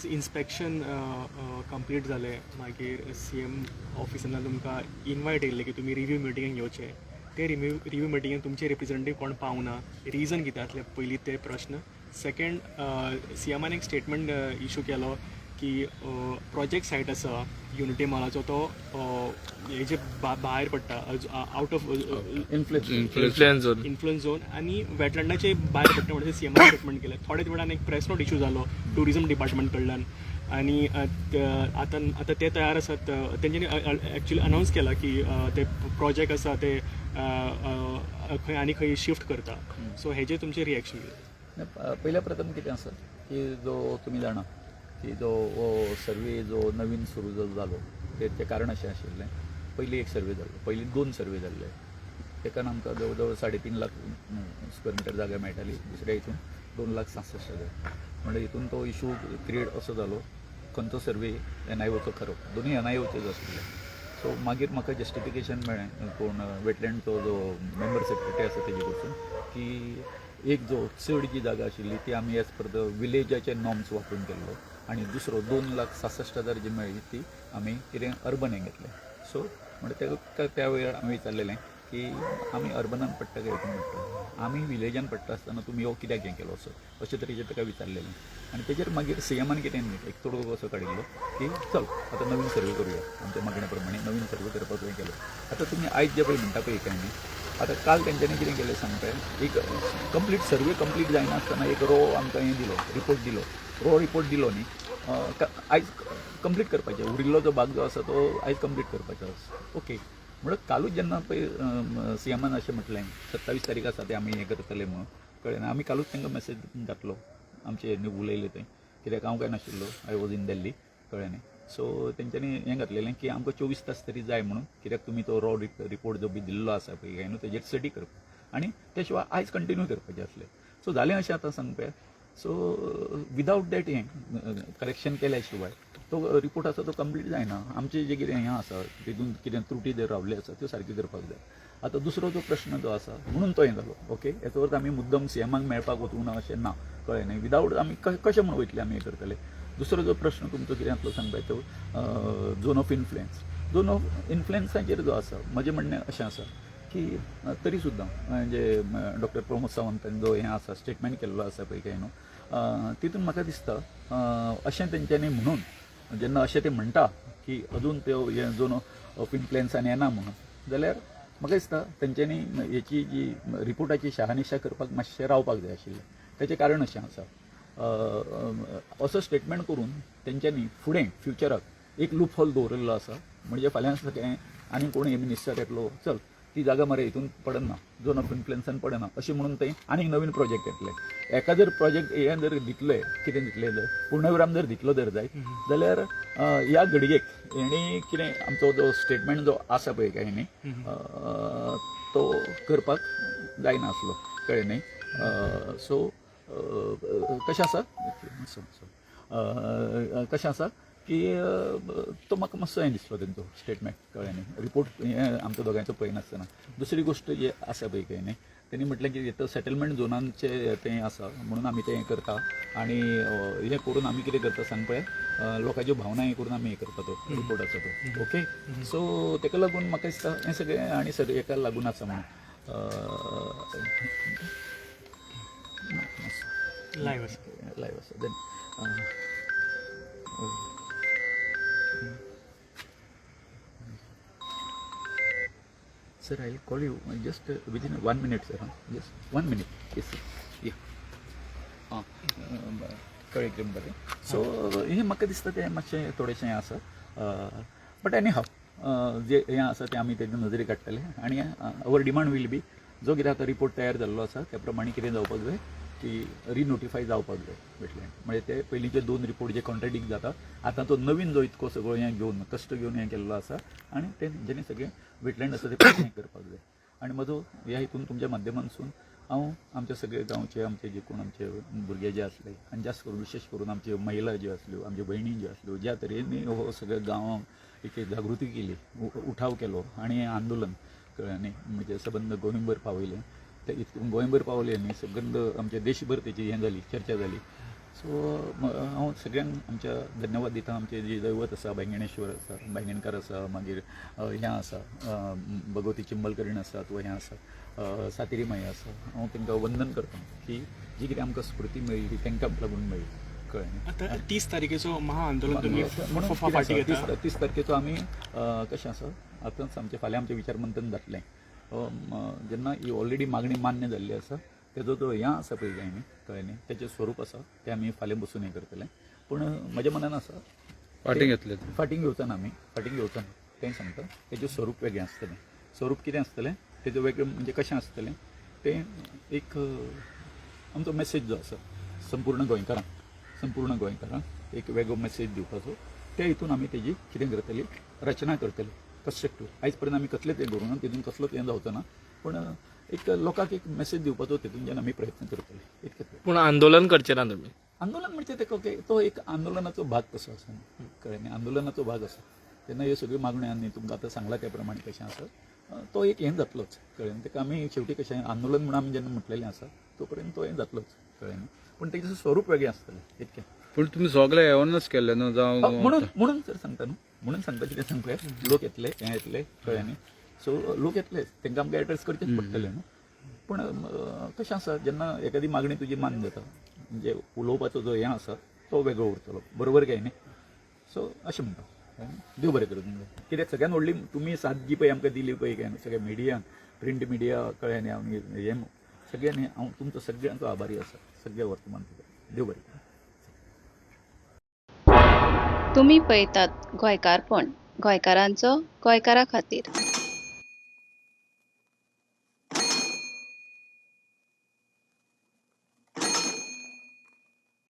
आयज inspection complete जालें मागीर CM ऑफिसांतल्यान तुमकां इनवायट येयल्लें की तुमी रिव्यू मिटिंगेक येवचें. ते रिव्यू मिटिंगेक तुमचे रिप्रेझेंटेटीव कोण पावना, रिजन कितें आसलें पयलीं ते प्रश्न. सेकंड, CMान एक स्टेटमेंट इशू केलो की प्रोजेक्ट सायट आसा युनिटी मॉलाचो तो हेजे भायर पडटा, आउट ऑफ इन्फ्लुएन्स झोन आनी वेटलँडाचे भायर पडटा म्हणून CMान स्टेटमेंट केलें. थोड्याच वेळान एक प्रेस नोट इशू जालो टुरिजम डिपार्टमेंट कडल्यान आनी आतां ते तयार आसात. तेंच्यांनी एक्चुअली अनावन्स केला की ते प्रोजेक्ट आसा ते खंय आनी खंय शिफ्ट करता. सो हेजेर तुमचें रिएक्शन कितें? पहिल्या प्रथम कितें आसा की जो तुमी जाणा की जो सर्वे जो नवीन सुरू जो जालो तेचें कारण अशें आशिल्लें, पयलीं एक सर्वे जाल्लो, पयलीं 2 सर्वे जाल्ले. एकान आमकां जवळ जवळ 3.5 लाख स्क्वेअर मिटर जागा मेळटाली, दुसऱ्या हितून 2,66,000. म्हणजे हितून तो इशू क्रिएट असो जालो खंयचो सर्वे NIOचो खरो, दोनूय NIOचेच आशिल्ले. सो मागीर म्हाका जस्टिफिकेशन मेळ्ळें कोण वेटलँडचो जो मेंबर सेक्रेटरी आसा तेजे कडसून की एक जो चड जी जागा आशिल्ली ती आमी एज पर द विलेजाचे नॉर्म्स वापरून केल्लो आनी दुसरो 2,66,000 जी मेळ्ळी ती आमी कितें अर्बन हें घेतलें. सो म्हणजे त्या वेळार हांवें विचारलेलें की आमी अर्बनान पडटा काय हितून पडटा, आमी विलेजान पडटा आसतना तुमी हो कित्याक हें केलो असो अशे तरेचें ताका विचारलेलें. आनी तेजेर मागीर CMान कितें एक तोडगो कसो काडिल्लो की चल आतां नवीन सर्वे करुया. आमच्या मागणे प्रमाणे नवीन सर्वे करपाक हें केलो. आतां तुमी आयज जे पळय म्हणटा पळय काय न्ही, आतां काल तेंच्यांनी कितें केलें सांगता, एक कंप्लीट सर्वे कंप्लीट जायना आसतना एक रो आमकां हें दिलो, रिपोर्ट दिलो. रो रिपोर्ट दिलो न्ही, आयज कंप्लीट करपाचें, उरिल्लो जो भाग जो आसा तो आयज कंप्लीट करपाचो आसा. ओके, म्हणून कालूच जेन्ना पळय CMान अशें म्हटलें 27 तारीख आसा ते आमी हें करतले म्हणून कळ्ळें ना, आमी कालूच तांकां मेसेज घातलो, आमचे न्ही उलयले थंय, कित्याक हांव काय नाशिल्लो, आय वॉज इन दिल्ली, कळ्ळें न्ही. सो तेंच्यांनी हें घातलेलें की आमकां 24 तास तरी जाय म्हणून, कित्याक तुमी तो रो रिपोर्ट जो बी दिल्लो आसा पळय काय न्हू तेजेर स्टडी करप आनी त्या शिवाय आयज कंटिन्यू करपाचें आसलें. सो जालें अशें आतां सांग पळय. सो विदावट दॅट हें करेक्शन केल्या शिवाय तो रिपोर्ट आसा तो कंप्लीट जायना. आमचें जें कितें हें आसा तितून कितें त्रुटी जर रावल्यो आसा त्यो सारक्यो करपाक जाय. आतां दुसरो जो प्रश्न जो आसा म्हणून तो हें जालो. ओके, हेचो अर्थ आमी मुद्दम CMाक मेळपाक वचूंक ना अशें ना, कळ्ळें न्ही. विदावट आमी कशें म्हणून वयतले आमी हें करतले. दुसरो जो प्रश्न तुमचो कितें आसलो सांग पळय तो झोन ऑफ इन्फ्लुएन्साचेर जो आसा म्हजें म्हणणें अशें आसा की तरी सुद्दां म्हणजे डॉक्टर प्रमोद सावंतान जो हें आसा स्टेटमेंट केल्लो आसा पळय काय न्हू, तितून म्हाका दिसता अशें तेंच्यांनी म्हणून जेन्ना अशें ते म्हणटा की अजून त्यो हें झोन ऑफ इन्फ्लुएन्सान येना म्हणून, जाल्यार म्हाका दिसता तेंच्यांनी हेची जी रिपोर्टाची शहानिशा करपाक मातशें रावपाक जाय आशिल्लें. तेचें कारण अशें आसा, असो स्टेटमेंट करून तेंच्यांनी फुडें फ्युचराक एक लूप होल दवरिल्लो आसा. म्हणजे फाल्यां सगळें आनी कोण मिनिस्टर येतलो, चल ती जागा मरे हितून पडना, झोन ऑफ इन्फ्लुएन्सान पडना अशें म्हणून थंय आनीक नवीन प्रोजेक्ट येतले. एका जर प्रोजेक्ट हें जर दितले, कितें दितले जर पूर्णविराम जर दितलो जर जायत जाल्यार ह्या घडयेक हेणी कितें आमचो जो स्टेटमेंट जो आसा पळय काय न्ही तो करपाक जायना आसलो, कळ्ळें न्ही. सो कशें आसा की तो म्हाका मातसो हें दिसलो तेंचो स्टेटमेंट, कळ्ळें न्ही. रिपोर्ट हें आमचो दोगांयचो पळयनासतना दुसरी गोश्ट जी आसा पळय काय न्ही, तेणी म्हटलें की तो सेटलमेंट झोनांचें तें आसा म्हणून आमी तें हें करता आनी हें करून आमी कितें करता सांग पळय, लोकांच्यो भावना हें करून आमी हें करता तो रिपोर्ट आसा तो. ओके, सो तेका लागून म्हाका दिसता हें सगळें आनी सर हेका लागून आसा म्हणून लायव्ह आसा then Sir, I'll call you just within 1 minute, sir. Just 1 minute. Yes, sir. Yeah. कळ्ळें कितें बरें. सो हें म्हाका दिसता तें मातशें थोडेशें हें आसा. बट एनी हाव जें हें आसा तें आमी तेजे नजरेक काडटले आनी अवर डिमांड वील बी जो कितें आतां रिपोर्ट तयार जाल्लो आसा त्या प्रमाणे कितें जावपाक जाय की रिनोटिफाय जावपाक जाय वेटलँड. म्हणजे ते पयलींचे 2 रिपोर्ट जे कॉन्ट्राडिक्ट जाता, आतां तो नवीन जो इतको सगळो हें घेवन कश्ट घेवन हें केल्लो आसा आनी ते जेणे सगळें वेटलँड आसा ते हें करपाक जाय. आनी म्हजो ह्या हितून तुमच्या माध्यमांतसून हांव आमचे सगळे गांवचे आमचे जे कोण आमचे भुरगे जे आसले आनी जास्त करून विशेष करून आमचे महिला ज्यो आसल्यो, आमचे भयणी ज्यो आसल्यो, ज्या तरेन हो सगळ्या गांवांक एक जागृती केली, उठाव केलो आनी हें आंदोलन, कळ्ळें न्ही, म्हणजे सबंद गोंयभर पावयलें. ते इतकें गोंयभर पावलें न्ही, सबंद आमच्या देशभर तेची हें जाली, चर्चा जाली. सो हांव सगळ्यांक आमच्या धन्यवाद दिता. आमचे जे दैवत आसा बांगणेश्वर आसा, बांगणकार आसा, मागीर हें आसा भगवती चिंबलकरीण आसात वा हें आसा सातेरी माई आसा. हांव तांकां वंदन करता की जी कितें आमकां स्फूर्ती मेळ्ळी ती तांकां लागून मेळ्ळी. कळ्ळें. आता 30 तारखेचो महाआंदोलन तुम्ही म्हणून फाटी घेता. 30 तारखेचो आमी कशें आसा आतांच आमचे फाल्यां आमचें विचार मंथन जातलें. जेन्ना ही ऑलरेडी मागणी मान्य जाल्ली आसा तेजो जो हें आसा पळय न्ही कळ्ळें न्ही तेजें स्वरूप आसा तें आमी फाल्यां बसून हें करतले. पूण म्हज्या मनान आसा फाटीं घेतले फाटींग घेवचो ना आमी फाटींग घेवचो ना तें सांगता. तेजें स्वरूप वेगळें आसतलें. स्वरूप कितें आसतलें तेजें वेगळें म्हणजे कशें आसतलें तें एक आमचो मेसेज जो आसा संपूर्ण गोंयकारांक एक वेगळो मेसेज दिवपाचो. त्या हितून आमी तेजी कितें करतली रचना करतली कन्स्ट्रक्टीव. आयज पर्यंत आमी कसलेंच हें करूं ना तितून कसलोच हें जावचो ना पूण एक लोकांक एक मेसेज दिवपाचो तितून आमी प्रयत्न करतले इतकेंच. पूण आंदोलन करचे ना तुमी. आंदोलन म्हणजे ते तो एक आंदोलनाचो भाग कसो आसा कळ्ळें न्ही आंदोलनाचो भाग आसा तेन्ना ह्यो सगळ्यो मागण्यो आनी तुमकां आतां सांगला त्या प्रमाणे कशें आसा तो एक हें जातलोच कळ्ळें न्ही. ताका आमी शेवटी कशें आंदोलन म्हणून आमी जेन्ना म्हटलेलें आसा तो पर्यंत तो हें जातलोच कळ्ळें न्ही. पूण तेजें स्वरूप वेगळें आसतलें इतकें. पूण तुमी सगळे येवनच केल्ले न्हू जावं म्हणून जर सांगता न्हू म्हणून सांगता कितें सांगता लोक येतले हें येतले कळ्ळें न्ही. सो लोक येतलेच तांकां आमकां एड्रेस करचेच पडटलें न्हू. पूण कशें आसा जेन्ना एखादी मागणी तुजी मान्य जाता म्हणजे उलोवपाचो जो हें आसा तो वेगळो उरतलो बरोबर काय न्ही. सो अशें म्हणटा देव बरें करूं तुमकां. कित्याक सगळ्यान व्हडली तुमी साथ जी पळय आमकां दिली पळय काय सगळ्या मिडियान प्रिंट मिडिया कळ्ळें न्ही आमी हें सगळ्यांनी हांव तुमचो सगळ्यांचो आभारी आसा सगळ्या वर्तमानपत्रां. देव बरें करूं. तुम्ही पळयतात गोंयकारपण गोंयकारांचो गोंयकारा खातीर.